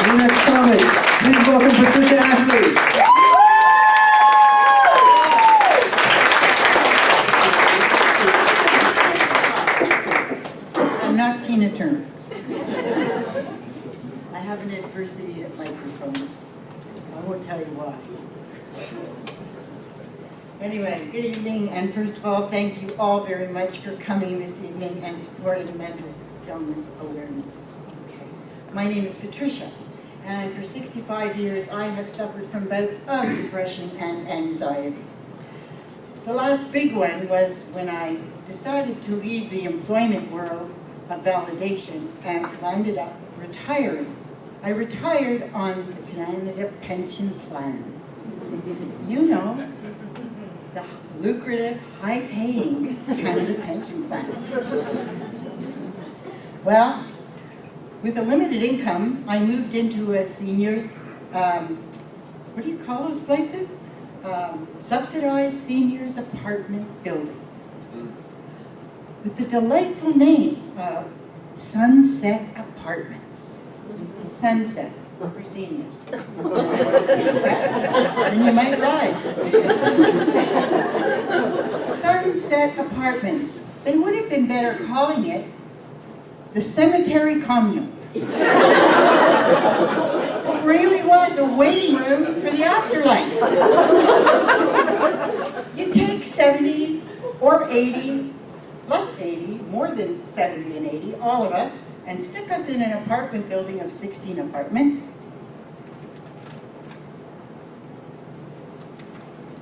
The next comic, please welcome Patricia Ashley. I'm not Tina Turner. I have an adversity at microphones. I won't tell you why. Anyway, good evening, and first of all, thank you all very much for coming this evening and supporting mental illness awareness. Okay. My name is Patricia, and for 65 years I have suffered from bouts of depression and anxiety. The last big one was when I decided to leave the employment world of validation and ended up retiring. I retired on the Canada Pension Plan. You know, the lucrative, high-paying Canada Pension Plan. Well, with a limited income, I moved into a seniors, what do you call those places? Subsidized seniors apartment building. With the delightful name of Sunset Apartments. Sunset for seniors. Then you might rise. Sunset Apartments. They would have been better calling it the Cemetery Commune. It really was a waiting room for the afterlife. You take 70 or 80, plus 80, more than 70 and 80, all of us, and stick us in an apartment building of 16 apartments.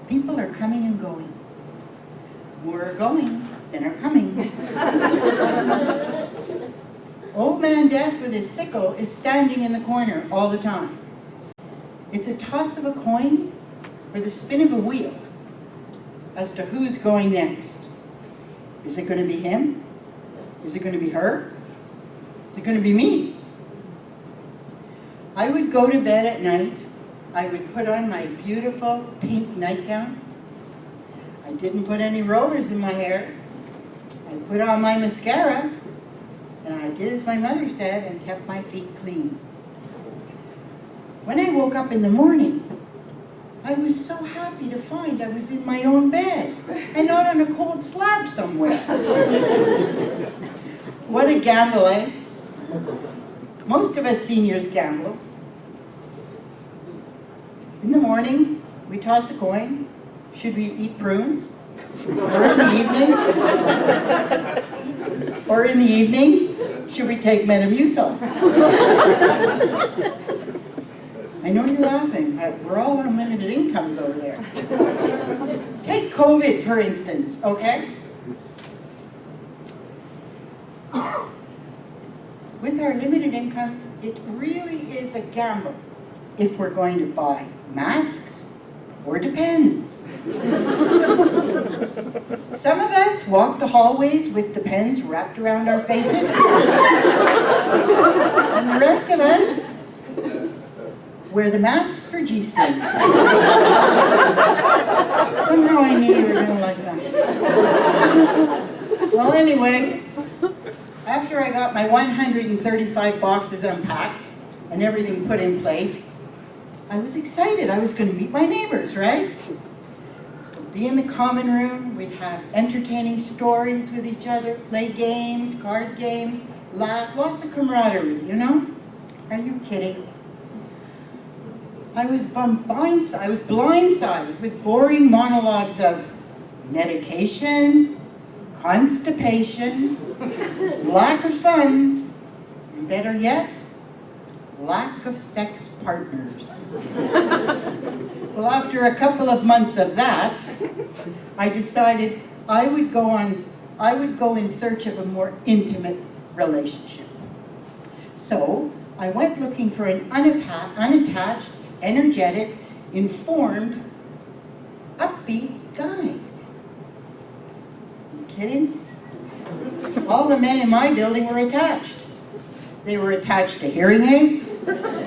People are coming and going. More are going than are coming. Old man Death with his sickle is standing in the corner all the time. It's a toss of a coin or the spin of a wheel as to who's going next. Is it going to be him? Is it going to be her? Is it going to be me? I would go to bed at night. I would put on my beautiful pink nightgown. I didn't put any rollers in my hair. I put on my mascara. And I did as my mother said and kept my feet clean. When I woke up in the morning, I was so happy to find I was in my own bed and not on a cold slab somewhere. What a gamble, eh? Most of us seniors gamble. In the morning, we toss a coin. Should we eat prunes? Or in the evening? Or in the evening, should we take Metamucil? I know you're laughing, but we're all on limited incomes over there. Take COVID, for instance, okay? With our limited incomes, it really is a gamble if we're going to buy masks or Depends. Some of us walk the hallways with Depends wrapped around our faces. And the rest of us wear the masks for G-strings. Somehow I knew you were going to like that. Well, anyway, after I got my 135 boxes unpacked and everything put in place, I was excited. I was going to meet my neighbors, right? Be in the common room, we'd have entertaining stories with each other, play games, card games, laugh, lots of camaraderie, you know? Are you kidding? I was blindsided with boring monologues of medications, constipation, lack of funds, and better yet, lack of sex partners. Well, after a couple of months of that, I decided I would go in search of a more intimate relationship. So I went looking for an unattached, energetic, informed, upbeat guy. You kidding? All the men in my building were attached. They were attached to hearing aids,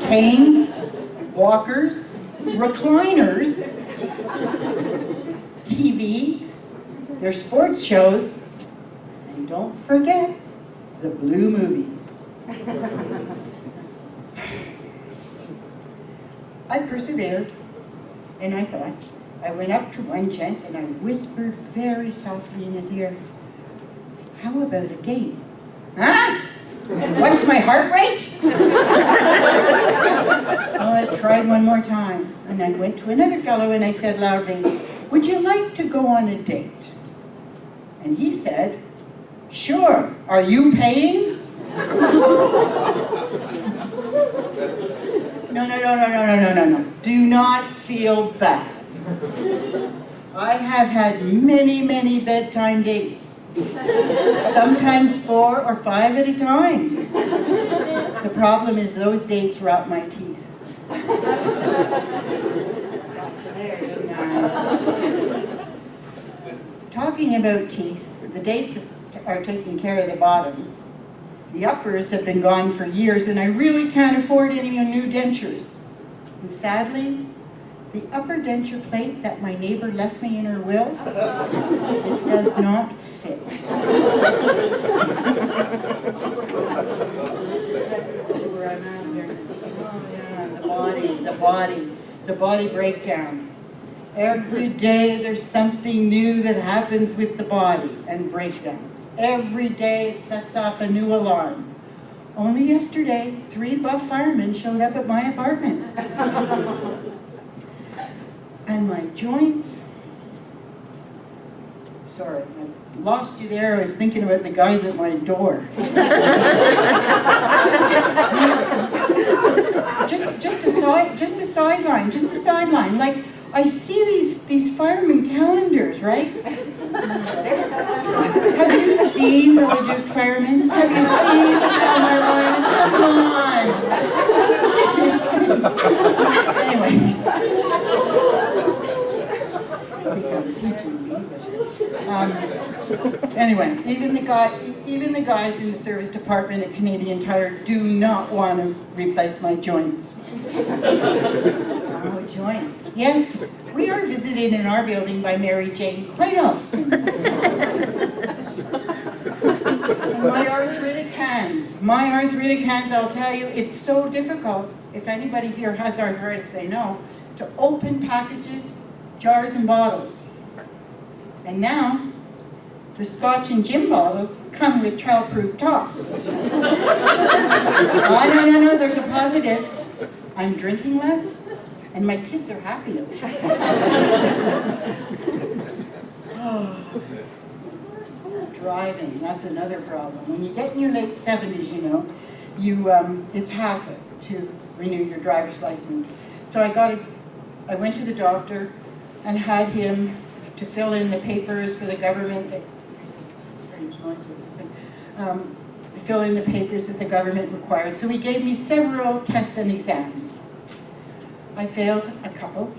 canes, walkers, recliners, TV, their sports shows, and don't forget the blue movies. I persevered, and I thought. I went up to one gent and I whispered very softly in his ear, "How about a date?" "Huh? What's my heart rate?" Well, I tried one more time, and I went to another fellow and I said loudly, "Would you like to go on a date?" And he said, "Sure, are you paying?" No. Do not feel bad. I have had many, many bedtime dates. Sometimes 4 or 5 at a time. The problem is those dates rot my teeth. Talking about teeth, the dates are taking care of the bottoms. The uppers have been gone for years, and I really can't afford any new dentures. And sadly, the upper denture plate that my neighbor left me in her will, it does not fit. See where I'm at here. Oh yeah, the body breakdown. Every day there's something new that happens with the body and breakdown. Every day it sets off a new alarm. Only yesterday, 3 buff firemen showed up at my apartment. And my joints, sorry, I lost you there. I was thinking about the guys at my door. just a sideline. Like, I see these fireman calendars, right? Have you seen the Leduc firemen? Have you seen the firemen? Come on! Seriously. Anyway. I think I'm teaching English. Anyway, even the guys in the service department at Canadian Tire do not want to replace my joints. Oh, joints. Yes, we are visited in our building by Mary Jane quite often. And my arthritic hands, I'll tell you, it's so difficult, if anybody here has arthritis, they know, to open packages, jars and bottles. And now, the Scotch and gin bottles come with child-proof tops. Oh, no, there's a positive. I'm drinking less, and my kids are happier. Oh. Driving, that's another problem. When you get in your late 70s, you know, it's hassle to renew your driver's license. So I went to the doctor and had him to fill in the papers for the government. Strange noise with this thing. Fill in the papers that the government required. So he gave me several tests and exams. I failed a couple,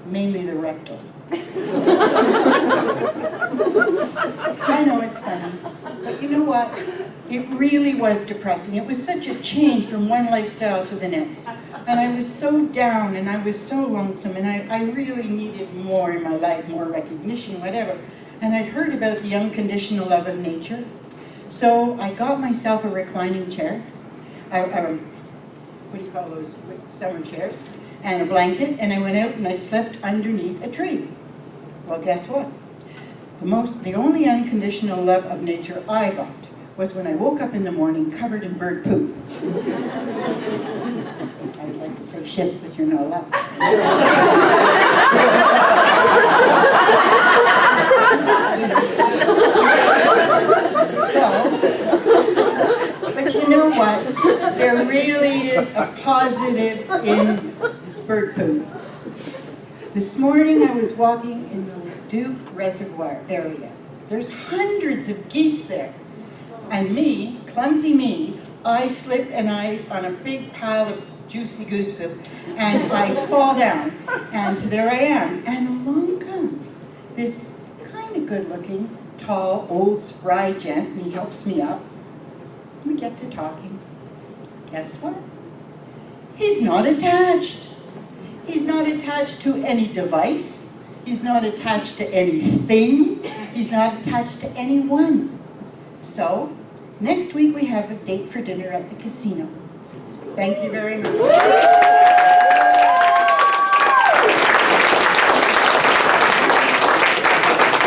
mainly the rectal. I know it's funny, but you know what? It really was depressing. It was such a change from one lifestyle to the next. And I was so down, and I was so lonesome, and I really needed more in my life, more recognition, whatever. And I'd heard about the unconditional love of nature. So I got myself a reclining chair, what do you call those summer chairs, and a blanket, and I went out and I slept underneath a tree. Well, guess what? The only unconditional love of nature I got was when I woke up in the morning covered in bird poop. I'd like to say shit, but you're not allowed. But you know what? There really is a positive in bird poop. This morning I was walking in the Leduc Reservoir area. There's hundreds of geese there. And me, clumsy me, I slip on a big pile of juicy goose poop, and I fall down, and there I am. And along comes this kind of good-looking, tall, old, spry gent, and he helps me up. We get to talking. Guess what? He's not attached. He's not attached to any device. He's not attached to anything. He's not attached to anyone. So, next week we have a date for dinner at the casino. Thank you very much.